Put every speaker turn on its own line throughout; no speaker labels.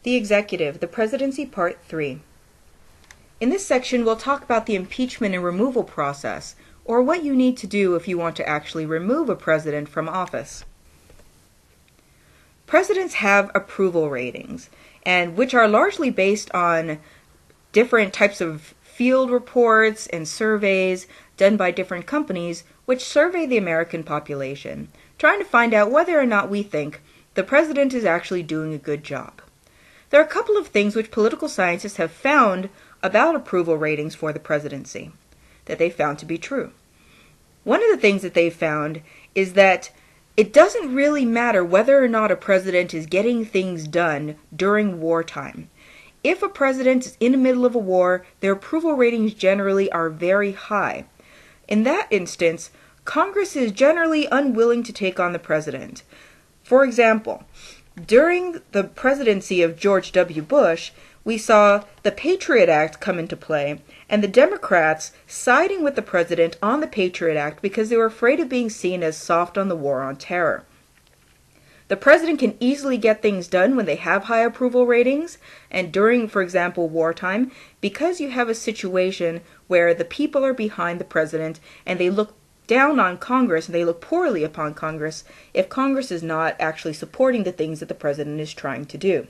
The Executive, the Presidency Part 3. In this section, we'll talk about the impeachment and removal process, or what you need to do if you want to actually remove a president from office. Presidents have approval ratings, and which are largely based on different types of field reports and surveys done by different companies which survey the American population, trying to find out whether or not we think the president is actually doing a good job. There are a couple of things which political scientists have found about approval ratings for the presidency that they found to be true. One of the things that they found is that it doesn't really matter whether or not a president is getting things done during wartime. If a president is in the middle of a war, their approval ratings generally are very high. In that instance, Congress is generally unwilling to take on the president. For example, during the presidency of George W. Bush, we saw the Patriot Act come into play, and the Democrats siding with the president on the Patriot Act because they were afraid of being seen as soft on the war on terror. The president can easily get things done when they have high approval ratings, and during, for example, wartime, because you have a situation where the people are behind the president and they look down on Congress and they look poorly upon Congress if Congress is not actually supporting the things that the president is trying to do.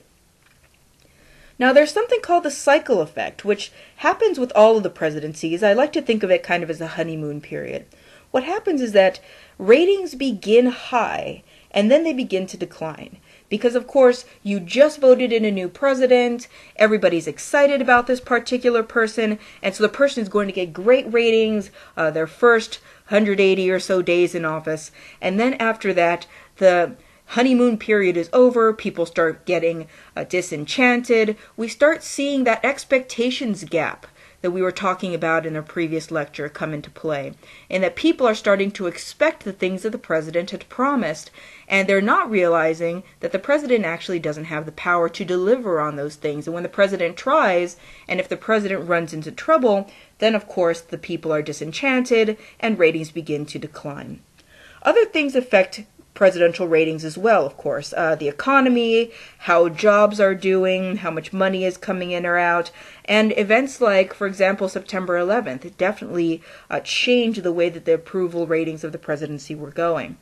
Now, there's something called the cycle effect, which happens with all of the presidencies. I like to think of it kind of as a honeymoon period. What happens is that ratings begin high, and then they begin to decline. Because, of course, you just voted in a new president, everybody's excited about this particular person, and so the person is going to get great ratings their first 180 or so days in office, and then after that, the honeymoon period is over, people start getting disenchanted, we start seeing that expectations gap that we were talking about in a previous lecture come into play, and that people are starting to expect the things that the president had promised, and they're not realizing that the president actually doesn't have the power to deliver on those things. And when the president tries, and if the president runs into trouble, then of course the people are disenchanted and ratings begin to decline. Other things affect presidential ratings as well, of course. The economy, how jobs are doing, how much money is coming in or out, and events like, for example, September 11th. It definitely changed the way that the approval ratings of the presidency were going.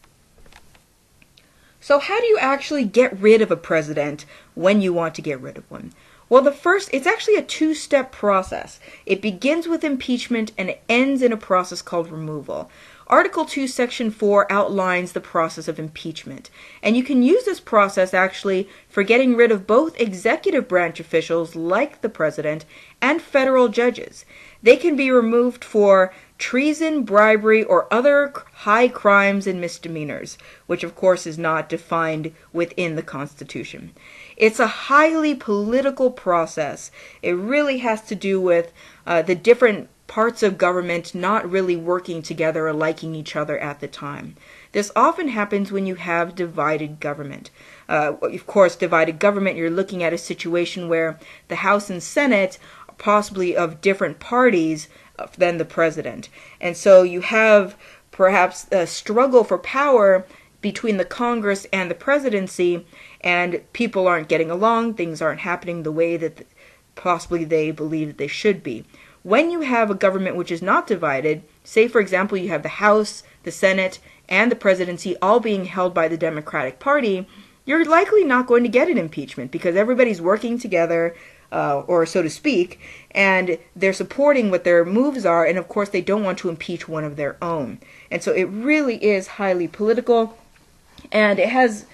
So how do you actually get rid of a president when you want to get rid of one? Well, it's actually a two-step process. It begins with impeachment and it ends in a process called removal. Article 2, Section 4 outlines the process of impeachment, and you can use this process actually for getting rid of both executive branch officials like the president and federal judges. They can be removed for treason, bribery, or other high crimes and misdemeanors, which of course is not defined within the Constitution. It's a highly political process. It really has to do with the different parts of government not really working together or liking each other at the time. This often happens when you have divided government. Of course, divided government, you're looking at a situation where the House and Senate are possibly of different parties than the president. And so you have perhaps a struggle for power between the Congress and the presidency, and people aren't getting along, things aren't happening the way that possibly they believe that they should be. When you have a government which is not divided, say for example you have the House, the Senate, and the presidency all being held by the Democratic Party, you're likely not going to get an impeachment because everybody's working together, or so to speak, and they're supporting what their moves are, and of course they don't want to impeach one of their own. And so it really is highly political, and it has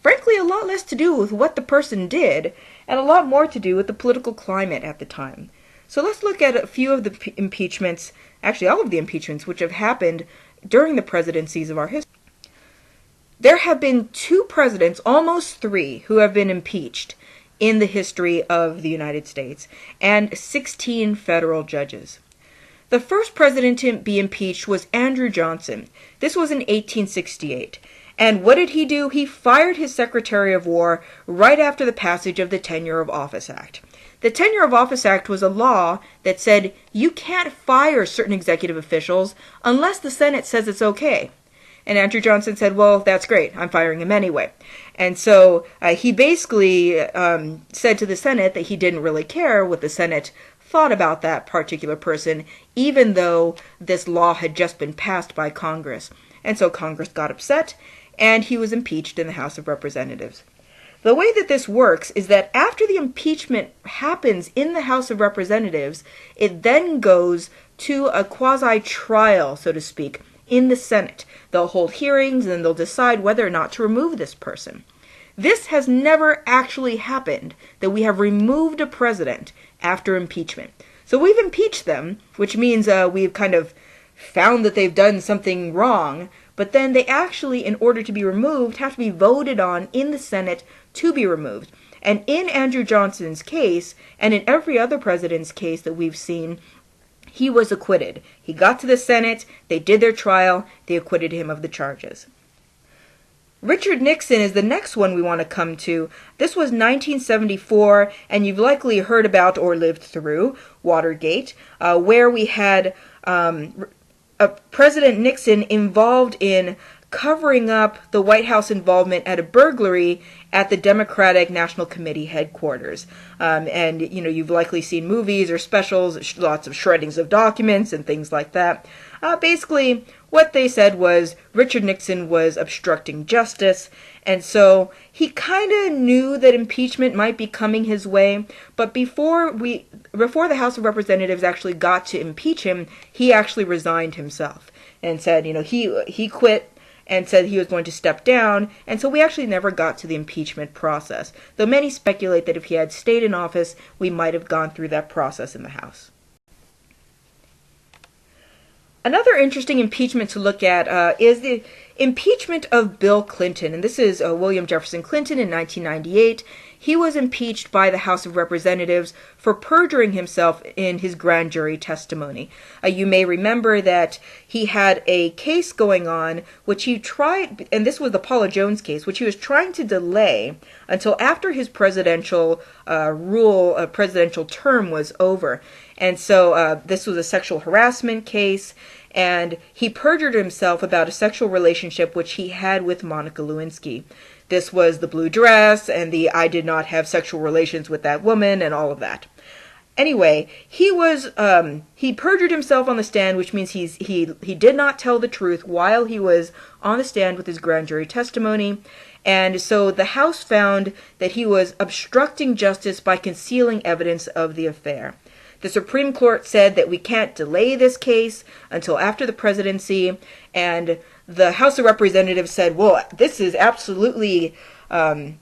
frankly a lot less to do with what the person did, and a lot more to do with the political climate at the time. So let's look at a few of the impeachments, actually all of the impeachments, which have happened during the presidencies of our history. There have been 2 presidents, almost 3, who have been impeached in the history of the United States, and 16 federal judges. The first president to be impeached was Andrew Johnson. This was in 1868. And what did he do? He fired his Secretary of War right after the passage of the Tenure of Office Act. The Tenure of Office Act was a law that said you can't fire certain executive officials unless the Senate says it's okay. And Andrew Johnson said, well, that's great. I'm firing him anyway. And so he basically said to the Senate that he didn't really care what the Senate thought about that particular person, even though this law had just been passed by Congress. And so Congress got upset, and he was impeached in the House of Representatives. The way that this works is that after the impeachment happens in the House of Representatives, it then goes to a quasi-trial, so to speak, in the Senate. They'll hold hearings and they'll decide whether or not to remove this person. This has never actually happened, that we have removed a president after impeachment. So we've impeached them, which means we've kind of found that they've done something wrong, but then they actually, in order to be removed, have to be voted on in the Senate to be removed. And in Andrew Johnson's case, and in every other president's case that we've seen, he was acquitted. He got to the Senate, they did their trial, they acquitted him of the charges. Richard Nixon is the next one we want to come to. This was 1974, and you've likely heard about or lived through Watergate, where we had President Nixon involved in covering up the White House involvement at a burglary at the Democratic National Committee headquarters. And, you've likely seen movies or specials, lots of shreddings of documents and things like that. Basically, what they said was Richard Nixon was obstructing justice, and so he kind of knew that impeachment might be coming his way, but before the House of Representatives actually got to impeach him, he actually resigned himself and said, he quit and said he was going to step down, and so we actually never got to the impeachment process, though many speculate that if he had stayed in office, we might have gone through that process in the House. Another interesting impeachment to look at is the impeachment of Bill Clinton, and this is William Jefferson Clinton in 1998. He was impeached by the House of Representatives for perjuring himself in his grand jury testimony. You may remember that he had a case going on, which he tried, and this was the Paula Jones case, which he was trying to delay until after his presidential presidential term was over. And so this was a sexual harassment case, and he perjured himself about a sexual relationship which he had with Monica Lewinsky. This was the blue dress and the I did not have sexual relations with that woman and all of that. Anyway, he perjured himself on the stand, which means he did not tell the truth while he was on the stand with his grand jury testimony. And so the House found that he was obstructing justice by concealing evidence of the affair. The Supreme Court said that we can't delay this case until after the presidency, and the House of Representatives said, well, this is absolutely something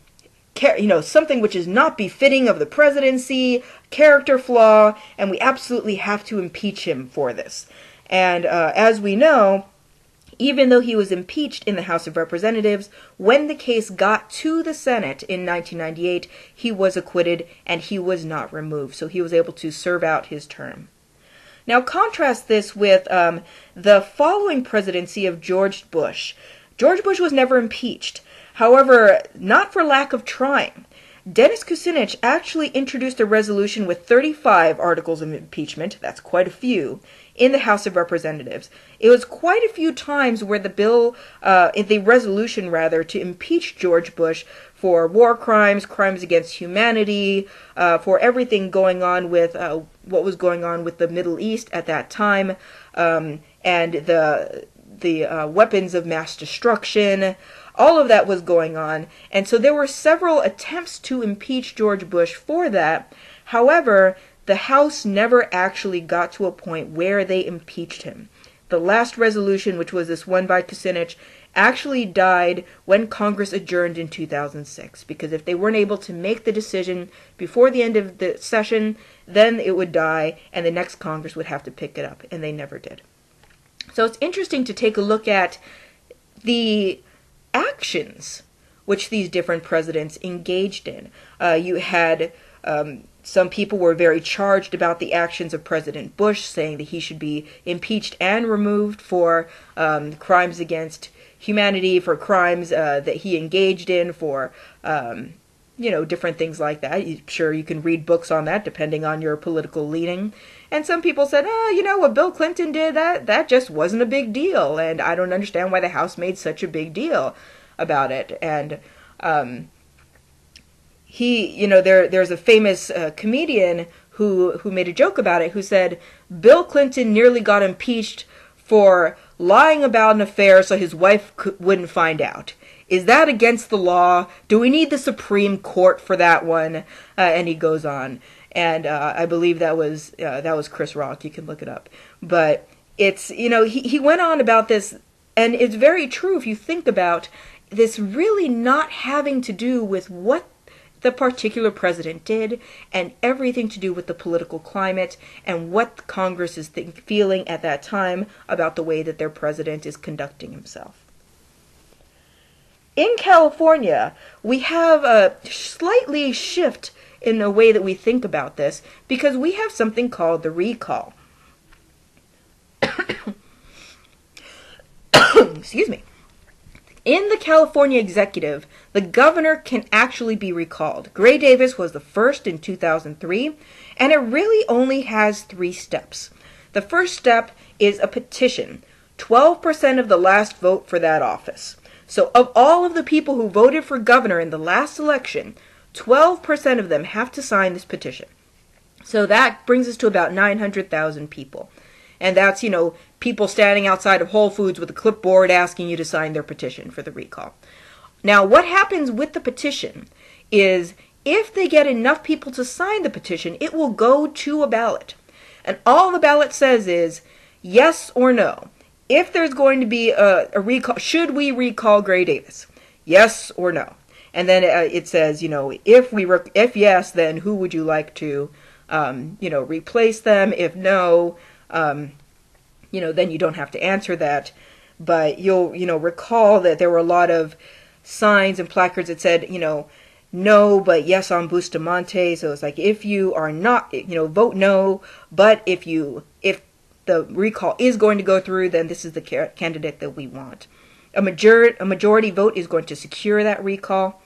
which is not befitting of the presidency, character flaw, and we absolutely have to impeach him for this. And as we know, even though he was impeached in the House of Representatives, when the case got to the Senate in 1998, he was acquitted and he was not removed. So he was able to serve out his term. Now contrast this with the following presidency of George Bush. George Bush was never impeached. However, not for lack of trying. Dennis Kucinich actually introduced a resolution with 35 articles of impeachment, that's quite a few, in the House of Representatives. It was quite a few times where the resolution to impeach George Bush for war crimes, crimes against humanity, for everything going on with what was going on with the Middle East at that time, and the weapons of mass destruction. All of that was going on, and so there were several attempts to impeach George Bush for that. However, the House never actually got to a point where they impeached him. The last resolution, which was this one by Kucinich, actually died when Congress adjourned in 2006, because if they weren't able to make the decision before the end of the session, then it would die, and the next Congress would have to pick it up, and they never did. So it's interesting to take a look at the actions which these different presidents engaged in. You had some people were very charged about the actions of President Bush, saying that he should be impeached and removed for crimes against humanity, for crimes that he engaged in, for different things like that. Sure, you can read books on that depending on your political leaning. And some people said, what Bill Clinton did, that just wasn't a big deal. And I don't understand why the House made such a big deal about it. And there's a famous comedian who made a joke about it, who said Bill Clinton nearly got impeached for lying about an affair so his wife wouldn't find out. Is that against the law? Do we need the Supreme Court for that one? And he goes on. And I believe that was Chris Rock. You can look it up. But it's, he went on about this, and it's very true if you think about this really not having to do with what the particular president did, and everything to do with the political climate and what Congress is feeling at that time about the way that their president is conducting himself. In California, we have a slightly shift in the way that we think about this, because we have something called the recall. Excuse me. In the California executive, the governor can actually be recalled. Gray Davis was the first in 2003, and it really only has 3 steps. The first step is a petition, 12% of the last vote for that office. So of all of the people who voted for governor in the last election, 12% of them have to sign this petition. So that brings us to about 900,000 people. And that's, people standing outside of Whole Foods with a clipboard asking you to sign their petition for the recall. Now, what happens with the petition is if they get enough people to sign the petition, it will go to a ballot. And all the ballot says is yes or no. If there's going to be a recall, should we recall Gray Davis? Yes or no? And then it says, if yes, then who would you like to, replace them? If no, then you don't have to answer that. But you'll, recall that there were a lot of signs and placards that said, no, but yes on Bustamante. So it's like, if you are not, vote no, but if the recall is going to go through, then this is the candidate that we want. A majority vote is going to secure that recall.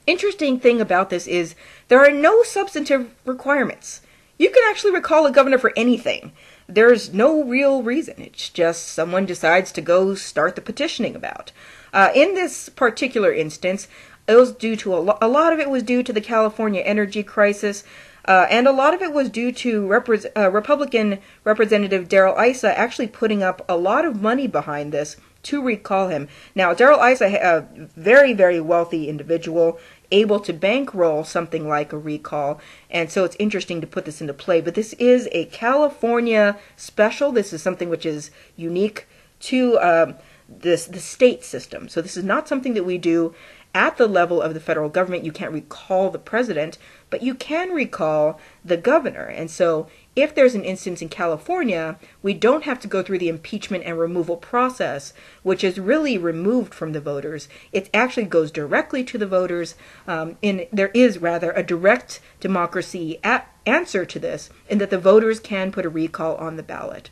Interesting thing about this is there are no substantive requirements. You can actually recall a governor for anything. There's no real reason. It's just someone decides to go start the petitioning about. In this particular instance, it was due to a lot of it was due to the California energy crisis, and a lot of it was due to Republican Representative Darrell Issa actually putting up a lot of money behind this to recall him. Now, Darrell Issa, a very, very wealthy individual, able to bankroll something like a recall, and so it's interesting to put this into play. But this is a California special. This is something which is unique to the state system. So this is not something that we do at the level of the federal government. You can't recall the president, but you can recall the governor. And so if there's an instance in California, we don't have to go through the impeachment and removal process, which is really removed from the voters. It actually goes directly to the voters. There is rather a direct democracy answer to this, in that the voters can put a recall on the ballot.